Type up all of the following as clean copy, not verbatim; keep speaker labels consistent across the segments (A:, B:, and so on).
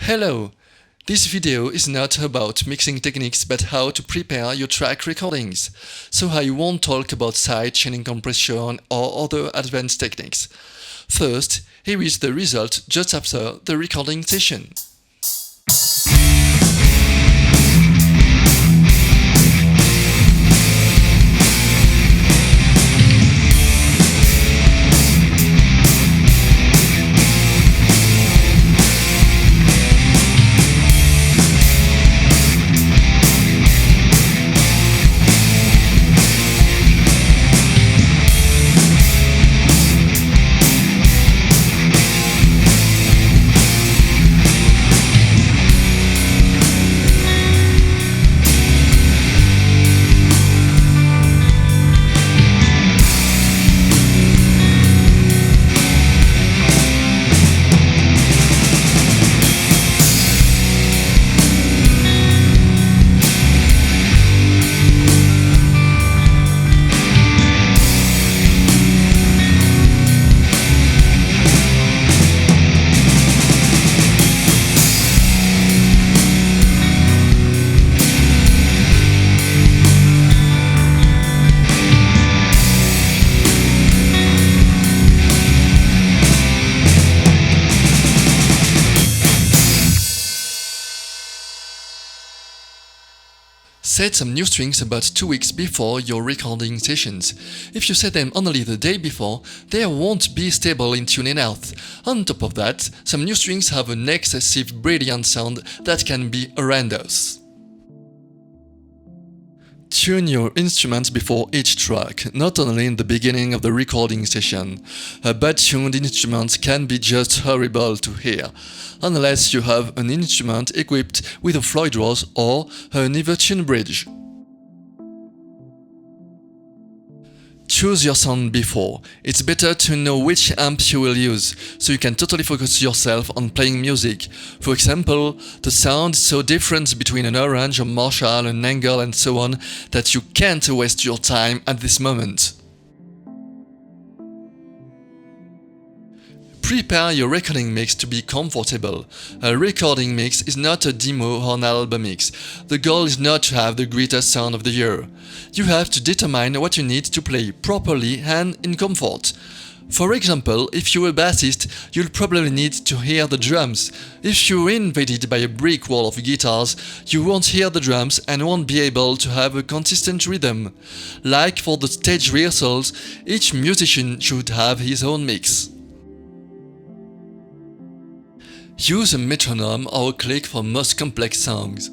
A: Hello! This video is not about mixing techniques but how to prepare your track recordings, so I won't talk about side-chaining compression or other advanced techniques. First, here is the result just after the recording session. Set some new strings about 2 weeks before your recording sessions. If you set them only the day before, they won't be stable in tune enough. On top of that, some new strings have an excessive brilliant sound that can be horrendous. Tune your instruments before each track, not only in the beginning of the recording session. A bad-tuned instrument can be just horrible to hear, unless you have an instrument equipped with a Floyd Rose or an Evertune bridge. Choose your sound before. It's better to know which amp you will use, so you can totally focus yourself on playing music. For example, the sound is so different between an Orange, a Marshall, an Angle and so on that you can't waste your time at this moment. Prepare your recording mix to be comfortable. A recording mix is not a demo or an album mix. The goal is not to have the greatest sound of the year. You have to determine what you need to play properly and in comfort. For example, if you're a bassist, you'll probably need to hear the drums. If you're invaded by a brick wall of guitars, you won't hear the drums and won't be able to have a consistent rhythm. Like for the stage rehearsals, each musician should have his own mix. Use a metronome or a click for most complex songs.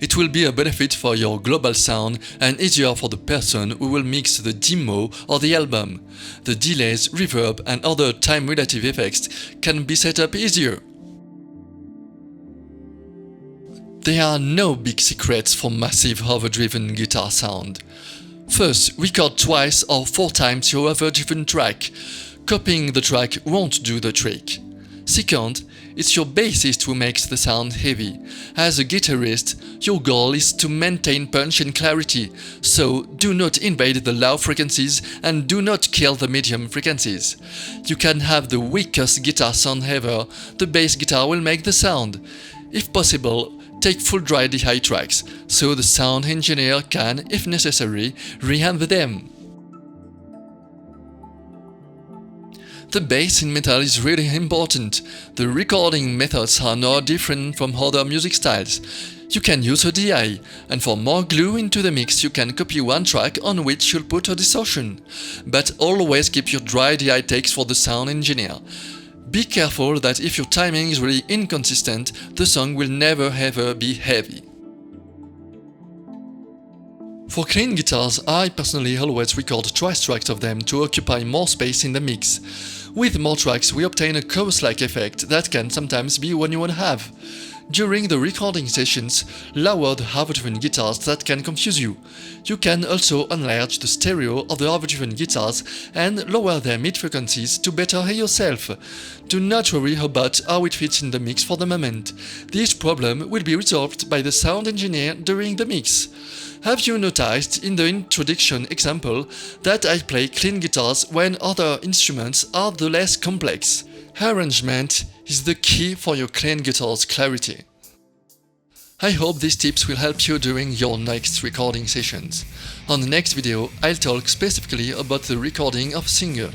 A: It will be a benefit for your global sound and easier for the person who will mix the demo or the album. The delays, reverb and other time-relative effects can be set up easier. There are no big secrets for massive overdriven guitar sound. First, record twice or 4 times your overdriven track. Copying the track won't do the trick. Second, it's your bassist who makes the sound heavy. As a guitarist, your goal is to maintain punch and clarity, so do not invade the low frequencies and do not kill the medium frequencies. You can have the weakest guitar sound ever, the bass guitar will make the sound. If possible, take full dry DI tracks, so the sound engineer can, if necessary, reamp them. The bass in metal is really important. The recording methods are no different from other music styles. You can use a DI, and for more glue into the mix you can copy one track on which you'll put a distortion. But always keep your dry DI takes for the sound engineer. Be careful that if your timing is really inconsistent, the song will never ever be heavy. For clean guitars, I personally always record twice tracks of them to occupy more space in the mix. With more tracks, we obtain a chorus-like effect that can sometimes be what you want to have. During the recording sessions, lower the overdriven guitars that can confuse you. You can also enlarge the stereo of the overdriven guitars and lower their mid-frequencies to better hear yourself. Do not worry about how it fits in the mix for the moment. This problem will be resolved by the sound engineer during the mix. Have you noticed in the introduction example that I play clean guitars when other instruments are the less complex? Arrangement is the key for your clean guitar's clarity. I hope these tips will help you during your next recording sessions. On the next video, I'll talk specifically about the recording of a singer.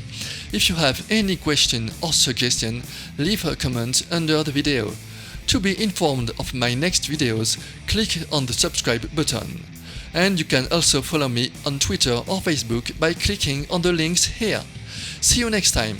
A: If you have any question or suggestion, leave a comment under the video. To be informed of my next videos, click on the subscribe button. And you can also follow me on Twitter or Facebook by clicking on the links here. See you next time!